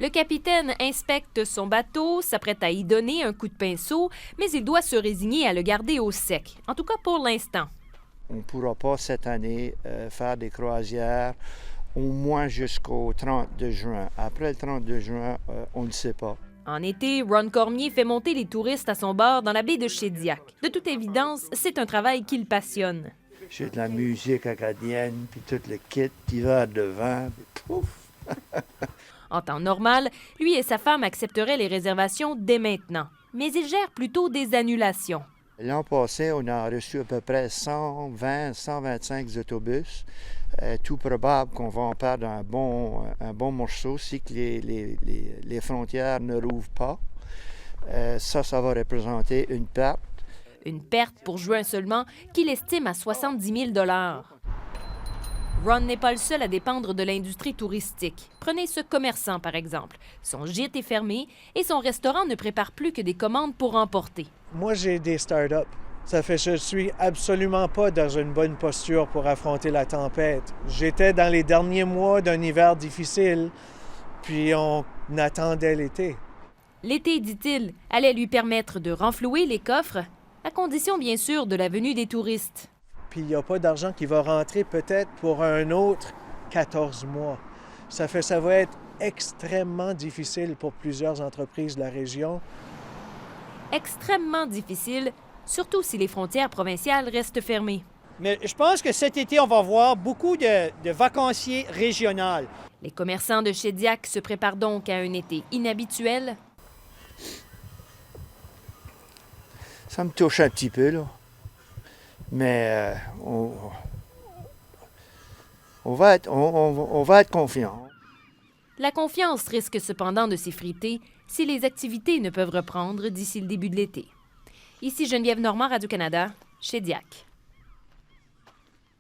Le capitaine inspecte son bateau, s'apprête à y donner un coup de pinceau, mais il doit se résigner à le garder au sec, en tout cas pour l'instant. On ne pourra pas cette année faire des croisières au moins jusqu'au 32 juin. Après le 32 juin, on ne sait pas. En été, Ron Cormier fait monter les touristes à son bord dans la baie de Shediac. De toute évidence, c'est un travail qui le passionne. J'ai de la musique acadienne, puis tout le kit, d'hiver de vent, puis pouf! En temps normal, lui et sa femme accepteraient les réservations dès maintenant. Mais il gère plutôt des annulations. L'an passé, on a reçu à peu près 120, 125 autobus. Tout probable qu'on va en perdre un bon morceau si que les frontières ne rouvrent pas. Ça va représenter une perte. Une perte pour juin seulement qu'il estime à 70 000 $. Ron n'est pas le seul à dépendre de l'industrie touristique. Prenez ce commerçant, par exemple. Son gîte est fermé et son restaurant ne prépare plus que des commandes pour emporter. Moi, j'ai des start-up. Ça fait que je suis absolument pas dans une bonne posture pour affronter la tempête. J'étais dans les derniers mois d'un hiver difficile, puis on attendait l'été. L'été, dit-il, allait lui permettre de renflouer les coffres, à condition bien sûr de la venue des touristes. Puis il n'y a pas d'argent qui va rentrer peut-être pour un autre 14 mois. Ça va être extrêmement difficile pour plusieurs entreprises de la région. Extrêmement difficile, surtout si les frontières provinciales restent fermées. Mais je pense que cet été, on va voir beaucoup de vacanciers régionaux. Les commerçants de Shediac se préparent donc à un été inhabituel. Ça me touche un petit peu, là. Mais on va être confiant. La confiance risque cependant de s'effriter si les activités ne peuvent reprendre d'ici le début de l'été. Ici Geneviève Normand, Radio-Canada, Shediac.